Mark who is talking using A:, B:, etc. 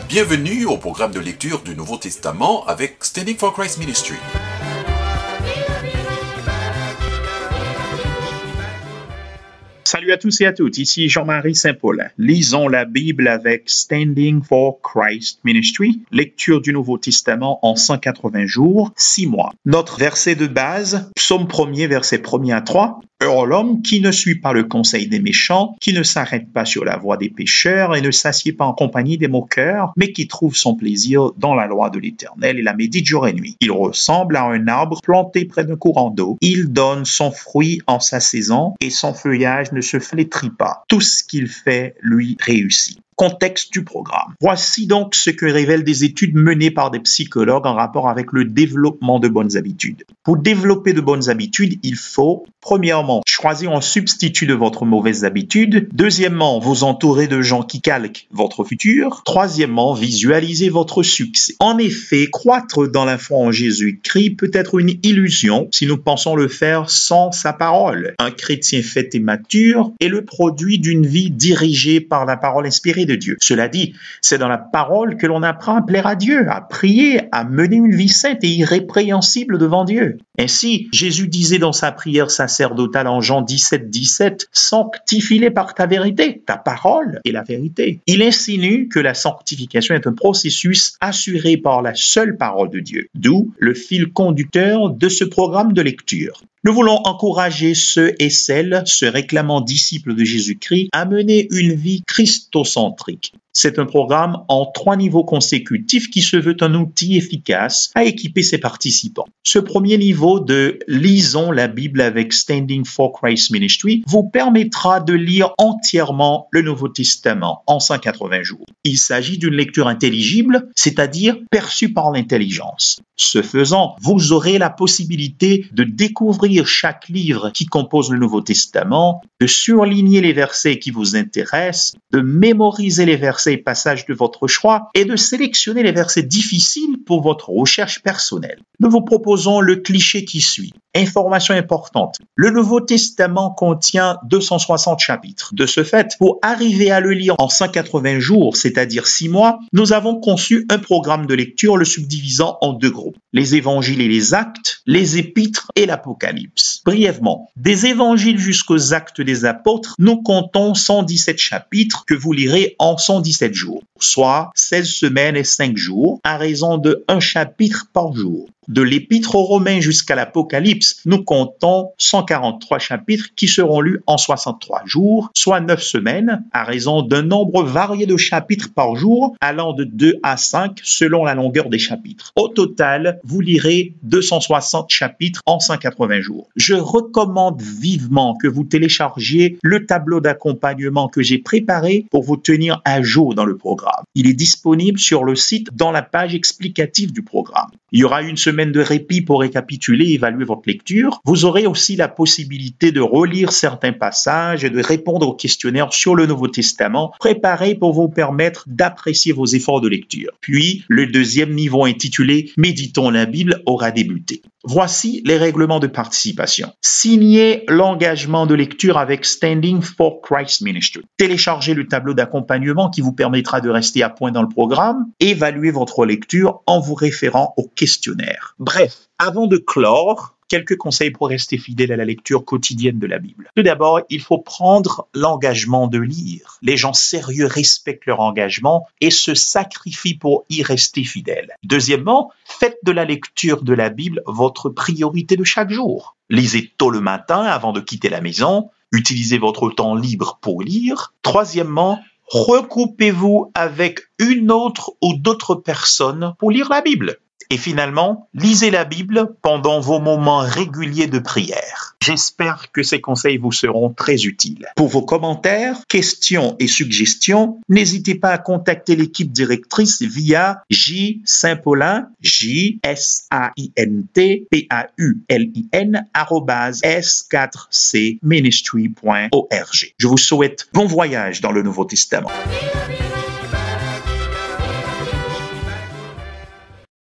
A: Bienvenue au programme de lecture du Nouveau Testament avec Standing for Christ Ministry.
B: Salut à tous et à toutes, ici Jean-Marie Saint-Paulin. Lisons la Bible avec Standing for Christ Ministry, lecture du Nouveau Testament en 180 jours, 6 mois. Notre verset de base, psaume 1er, verset 1er à 3. Heureux l'homme qui ne suit pas le conseil des méchants, qui ne s'arrête pas sur la voie des pécheurs et ne s'assied pas en compagnie des moqueurs, mais qui trouve son plaisir dans la loi de l'Éternel et la médite jour et nuit. Il ressemble à un arbre planté près d'un courant d'eau. Il donne son fruit en sa saison et son feuillage ne se flétrit pas. Tout ce qu'il fait lui réussit. Contexte du programme. Voici donc ce que révèlent des études menées par des psychologues en rapport avec le développement de bonnes habitudes. Pour développer de bonnes habitudes, il faut, premièrement, choisir un substitut de votre mauvaise habitude. Deuxièmement, vous entourer de gens qui calquent votre futur. Troisièmement, visualiser votre succès. En effet, croître dans la foi en Jésus-Christ peut être une illusion si nous pensons le faire sans sa parole. Un chrétien fait et mature est le produit d'une vie dirigée par la parole inspirée de Dieu. Cela dit, c'est dans la parole que l'on apprend à plaire à Dieu, à prier, à mener une vie sainte et irrépréhensible devant Dieu. Ainsi, Jésus disait dans sa prière sacerdotale en Jean 17, « Sanctifie-les par ta vérité, ta parole est la vérité. » Il insinue que la sanctification est un processus assuré par la seule parole de Dieu, d'où le fil conducteur de ce programme de lecture. Nous voulons encourager ceux et celles se réclamant disciples de Jésus-Christ à mener une vie christocentrique. C'est un programme en 3 niveaux consécutifs qui se veut un outil efficace à équiper ses participants. Ce premier niveau de Lisons la Bible avec Standing for Christ Ministry vous permettra de lire entièrement le Nouveau Testament en 180 jours. Il s'agit d'une lecture intelligible, c'est-à-dire perçue par l'intelligence. Ce faisant, vous aurez la possibilité de découvrir chaque livre qui compose le Nouveau Testament, de surligner les versets qui vous intéressent, de mémoriser les versets et passages de votre choix et de sélectionner les versets difficiles pour votre recherche personnelle. Nous vous proposons le cliché qui suit. Information importante. Le Nouveau Testament contient 260 chapitres. De ce fait, pour arriver à le lire en 180 jours, c'est-à-dire 6 mois, nous avons conçu un programme de lecture le subdivisant en 2 groupes. Les évangiles et les actes, les épîtres et l'Apocalypse. Brièvement, des évangiles jusqu'aux actes des apôtres, nous comptons 117 chapitres que vous lirez en 117 jours, soit 16 semaines et 5 jours, à raison de 1 chapitre par jour. De l'Épître aux Romains jusqu'à l'Apocalypse, nous comptons 143 chapitres qui seront lus en 63 jours, soit 9 semaines, à raison d'un nombre varié de chapitres par jour, allant de 2 à 5 selon la longueur des chapitres. Au total, vous lirez 260 chapitres en 180 jours. Je recommande vivement que vous téléchargiez le tableau d'accompagnement que j'ai préparé pour vous tenir à jour dans le programme. Il est disponible sur le site dans la page explicative du programme. Il y aura une semaine de répit pour récapituler et évaluer votre lecture. Vous aurez aussi la possibilité de relire certains passages et de répondre aux questionnaires sur le Nouveau Testament, préparés pour vous permettre d'apprécier vos efforts de lecture. Puis, le deuxième niveau intitulé « Méditons la Bible » aura débuté. Voici les règlements de participation. Signez l'engagement de lecture avec Standing for Christ Ministry. Téléchargez le tableau d'accompagnement qui vous permettra de rester à point dans le programme. Évaluez votre lecture en vous référant au questionnaire. Bref, avant de clore, quelques conseils pour rester fidèle à la lecture quotidienne de la Bible. Tout d'abord, il faut prendre l'engagement de lire. Les gens sérieux respectent leur engagement et se sacrifient pour y rester fidèles. Deuxièmement, faites de la lecture de la Bible votre priorité de chaque jour. Lisez tôt le matin avant de quitter la maison. Utilisez votre temps libre pour lire. Troisièmement, recoupez-vous avec une autre ou d'autres personnes pour lire la Bible. Et finalement, lisez la Bible pendant vos moments réguliers de prière. J'espère que ces conseils vous seront très utiles. Pour vos commentaires, questions et suggestions, n'hésitez pas à contacter l'équipe directrice via jsaintpaulin, s4cministry.org. Je vous souhaite bon voyage dans le Nouveau Testament.